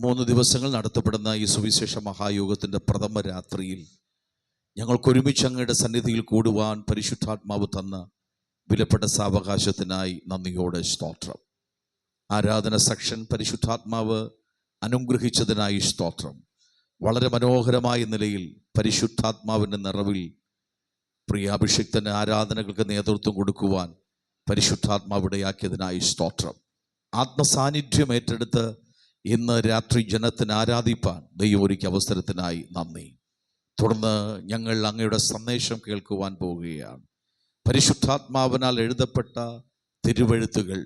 3 ദിവസങ്ങൾ നടത്തപ്പെടുന്ന ഈ സുവിശേഷ മഹായോഗത്തിൻ്റെ പ്രഥമ രാത്രിയിൽ ഞങ്ങൾക്കൊരുമിച്ച് അങ്ങയുടെ സന്നിധിയിൽ കൂടുവാൻ പരിശുദ്ധാത്മാവ് തന്ന വിലപ്പെട്ട സാവകാശത്തിനായി നന്ദിയോടെ സ്തോത്രം. ആരാധന സെക്ഷൻ പരിശുദ്ധാത്മാവ് അനുഗ്രഹിച്ചതിനായി സ്തോത്രം. വളരെ മനോഹരമായ നിലയിൽ പരിശുദ്ധാത്മാവിൻ്റെ നിറവിൽ പ്രിയാഭിഷിക്തന് ആരാധനകൾക്ക് നേതൃത്വം കൊടുക്കുവാൻ പരിശുദ്ധാത്മാവിടയാക്കിയതിനായി സ്തോത്രം. ആത്മസാന്നിധ്യം ഏറ്റെടുത്ത് ഇന്ന് രാത്രി ജനത്തിന് ആരാധിപ്പാൻ ദൈവം ഒരുക്കിയ അവസരത്തിനായി നന്ദി. തുടർന്ന് ഞങ്ങൾ അങ്ങയുടെ സന്ദേശം കേൾക്കുവാൻ പോവുകയാണ്. പരിശുദ്ധാത്മാവിനാൽ എഴുതപ്പെട്ട തിരുവെഴുത്തുകൾ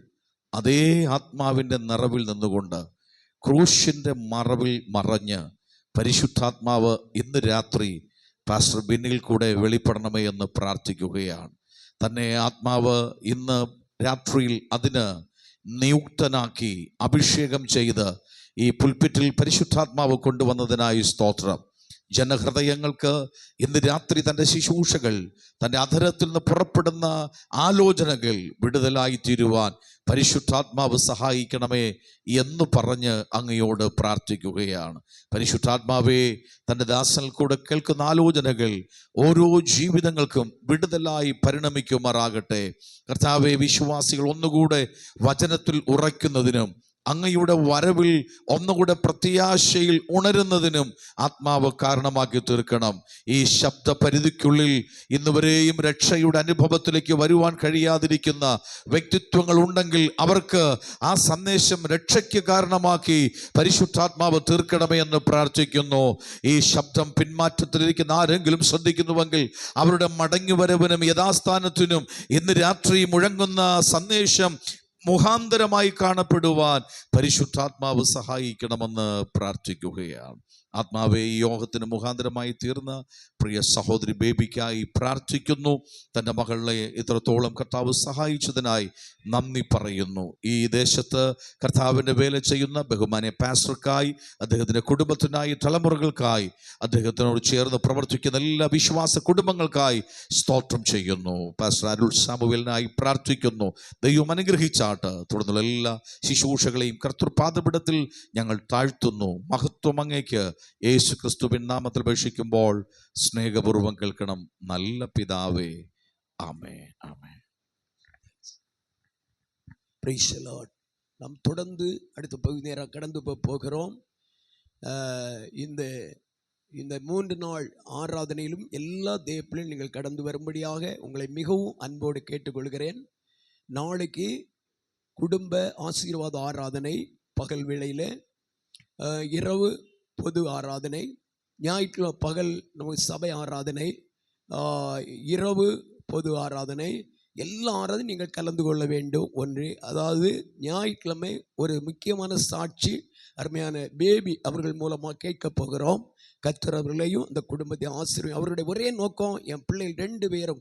അതേ ആത്മാവിൻ്റെ നിറവിൽ നിന്നുകൊണ്ട് ക്രൂശിൻ്റെ മറവിൽ മറഞ്ഞ് പരിശുദ്ധാത്മാവ് ഇന്ന് രാത്രി പാസ്റ്റർ ബിന്നിൽ കൂടെ വെളിപ്പെടണമേ എന്ന് പ്രാർത്ഥിക്കുകയാണ്. തന്നെ ആത്മാവ് ഇന്ന് രാത്രിയിൽ അതിന് നിയുക്തനാക്കി അഭിഷേകം ചെയ്ത് ഈ പുൽപ്പിറ്റിൽ പരിശുദ്ധാത്മാവ് കൊണ്ടുവന്നതിനായി സ്തോത്രം. ജനഹൃദയങ്ങൾക്ക് ഇന്ന് രാത്രി തൻ്റെ ശുശ്രൂഷകൾ, തൻ്റെ അധരത്തിൽ നിന്ന് പുറപ്പെടുന്ന ആലോചനകൾ വിടുതലായി തീരുവാൻ പരിശുദ്ധാത്മാവ് സഹായിക്കണമേ എന്ന് പറഞ്ഞ് അങ്ങയോട് പ്രാർത്ഥിക്കുകയാണ്. പരിശുദ്ധാത്മാവേ, തൻ്റെ ദാസനിൽ കൂടെ കേൾക്കുന്ന ആലോചനകൾ ഓരോ ജീവിതങ്ങൾക്കും വിടുതലായി പരിണമിക്കുമാറാകട്ടെ. കർത്താവേ, വിശ്വാസികൾ ഒന്നുകൂടെ വചനത്തിൽ ഉറയ്ക്കുന്നതിനും അങ്ങയുടെ വരവിൽ ഒന്നുകൂടെ പ്രത്യാശയിൽ ഉണരുന്നതിനും ആത്മാവ് കാരണമാക്കി തീർക്കണം. ഈ ശബ്ദ പരിധിക്കുള്ളിൽ ഇന്നുവരെയും രക്ഷയുടെ അനുഭവത്തിലേക്ക് വരുവാൻ കഴിയാതിരിക്കുന്ന വ്യക്തിത്വങ്ങൾ ഉണ്ടെങ്കിൽ അവർക്ക് ആ സന്ദേശം രക്ഷയ്ക്ക് കാരണമാക്കി പരിശുദ്ധാത്മാവ് തീർക്കണമേ എന്ന് പ്രാർത്ഥിക്കുന്നു. ഈ ശബ്ദം പിന്മാറ്റത്തിലിരിക്കുന്ന ആരെങ്കിലും ശ്രദ്ധിക്കുന്നുവെങ്കിൽ അവരുടെ മടങ്ങിവരവിനും യഥാസ്ഥാനത്തിനും ഇന്ന് രാത്രി മുഴങ്ങുന്ന സന്ദേശം മുഖാന്തരമായി കാണപ്പെടുവാൻ പരിശുദ്ധാത്മാവ് സഹായിക്കണമെന്ന് പ്രാർത്ഥിക്കുകയാണ്. ആത്മാവെ, ഈ യോഗത്തിന് മുഖാന്തരമായി തീർന്ന പ്രിയ സഹോദരി ബേബിക്കായി പ്രാർത്ഥിക്കുന്നു. തൻ്റെ മകളെ ഇത്രത്തോളം കർത്താവ് സഹായിച്ചതിനായി നന്ദി പറയുന്നു. ഈ ദേശത്ത് കർത്താവിൻ്റെ വേല ചെയ്യുന്ന ബഹുമാന്യ പാസ്റ്റർക്കായി, അദ്ദേഹത്തിൻ്റെ കുടുംബത്തിനായി, തലമുറകൾക്കായി, അദ്ദേഹത്തിനോട് ചേർന്ന് പ്രവർത്തിക്കുന്ന എല്ലാ വിശ്വാസ കുടുംബങ്ങൾക്കായി സ്തോത്രം ചെയ്യുന്നു. പാസ്റ്റർ അരുൾ സാമുവേലിനായി പ്രാർത്ഥിക്കുന്നു. ദൈവം അനുഗ്രഹിച്ചാട്ട് തുടർന്നുള്ള എല്ലാ ശുശ്രൂഷകളെയും കർത്തൃപാദപീഠത്തിൽ ഞങ്ങൾ താഴ്ത്തുന്നു. മഹത്വം അങ്ങേക്ക് യേശു ക്രിസ്തുവിൻ നാമത്തിൽ അപേക്ഷിക്കുമ്പോൾ സ്നേഹപൂർവ്വം കേൾക്കണം. നല്ല പിതാവേ, ആമേൻ, ആമേൻ. Praise the Lord. நாம் தொடர்ந்து அடுத்த பகுதி நேரம் கடந்து போகிறோம். இந்த 3 நாள் ஆராதனையிலும் எல்லா தேவப்பிள்ளையும் நீங்கள் கடந்து வரும்படியாக உங்களை மிகவும் அன்போடு கேட்டுக்கொள்கிறேன். நாளைக்கு குடும்ப ஆசீர்வாத ஆராதனை பகல் வேளையில், இரவு பொது ஆராதனை, ஞாயிற்றுக்கிழமை பகல் நமக்கு சபை ஆராதனை, இரவு பொது ஆராதனை, எல்லா ஆராதனையும் நீங்கள் கலந்து கொள்ள வேண்டும். ஒன்று, அதாவது ஞாயிற்றுக்கிழமை ஒரு முக்கியமான சாட்சி அருமையான பேபி அவர்கள் மூலமாக கேட்க போகிறோம். கர்த்தர் அவர்களையும் இந்த குடும்பத்தை ஆசீர்வதியும். அவருடைய ஒரே நோக்கம், என் பிள்ளைகள் 2 பேரும்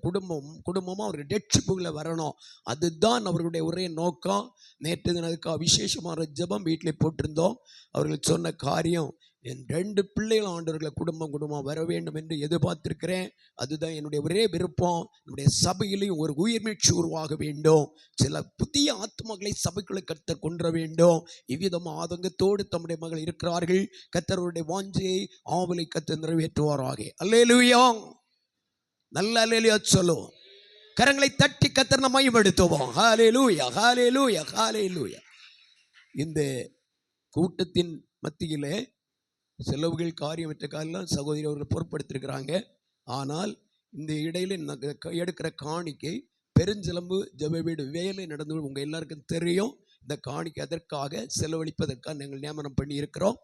குடும்பமாக அவருடைய ரட்சிப்புகளை வரணும். அதுதான் அவர்களுடைய ஒரே நோக்கம். நேற்று தினத்துக்கு விசேஷமான ஜெபம் வீட்டில் போட்டிருந்தோம். அவர்கள் சொன்ன காரியம், என் 2 பிள்ளைகள் ஆண்டவர்களை குடும்பமாக வர வேண்டும் என்று எதிர்பார்த்திருக்கிறேன். அதுதான் என்னுடைய ஒரே விருப்பம். நம்முடைய சபையிலையும் ஒரு உயிர்மீட்சி உருவாக வேண்டும். சில புதிய ஆத்மாக்களை சபைக்குள்ளே கர்த்தர் கொண்டு வேண்டும். இவ்விதமாக ஆதங்கத்தோடு தம்முடைய மகள் இருக்கிறார்கள். கர்த்தருடைய வாஞ்சையை ஆவலை கர்த்தர் நிறைவேற்றுவாராக. அல்லேலூயா. நல்ல அல்லேலூயா சொல்லுவோம். கரங்களை தட்டி கர்த்தர் நம்மை மகிமைப்படுத்துவோம். ஹல்லேலூயா, ஹல்லேலூயா, ஹல்லேலூயா. இந்த கூட்டத்தின் மத்தியிலே செலவுகள் காரியமற்ற காலம் சகோதரி அவர்கள் பொருட்படுத்திருக்கிறாங்க. ஆனால் இந்த இடையில எடுக்கிற காணிக்கை பெருஞ்சிலம்பு ஜெப வீடு வேலை நடந்து உங்கள் எல்லாருக்கும் தெரியும். இந்த காணிக்கை அதற்காக செலவழிப்பதற்காக நாங்கள் நியமனம் பண்ணி இருக்கிறோம்.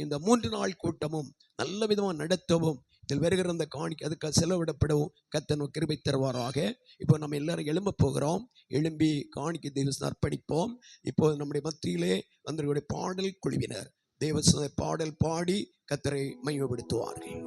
இந்த 3 நாள் கூட்டமும் நல்ல விதமாக நடத்தவும், இதில் வருகிற அந்த காணிக்கை அதுக்காக செலவிடப்படவும் கர்த்தர் கிருபை தருவாராக. இப்போ நம்ம எல்லாரும் எழும்ப போகிறோம். எழும்பி காணிக்கை தெய்வத்தை அர்ப்பணிப்போம். இப்போ நம்முடைய மத்தியிலே வந்தவர்களுடைய பாடல் குழுவினர் தேவ பாடல் பாடி கர்த்தரை மகிமைப்படுத்துவார்கள்.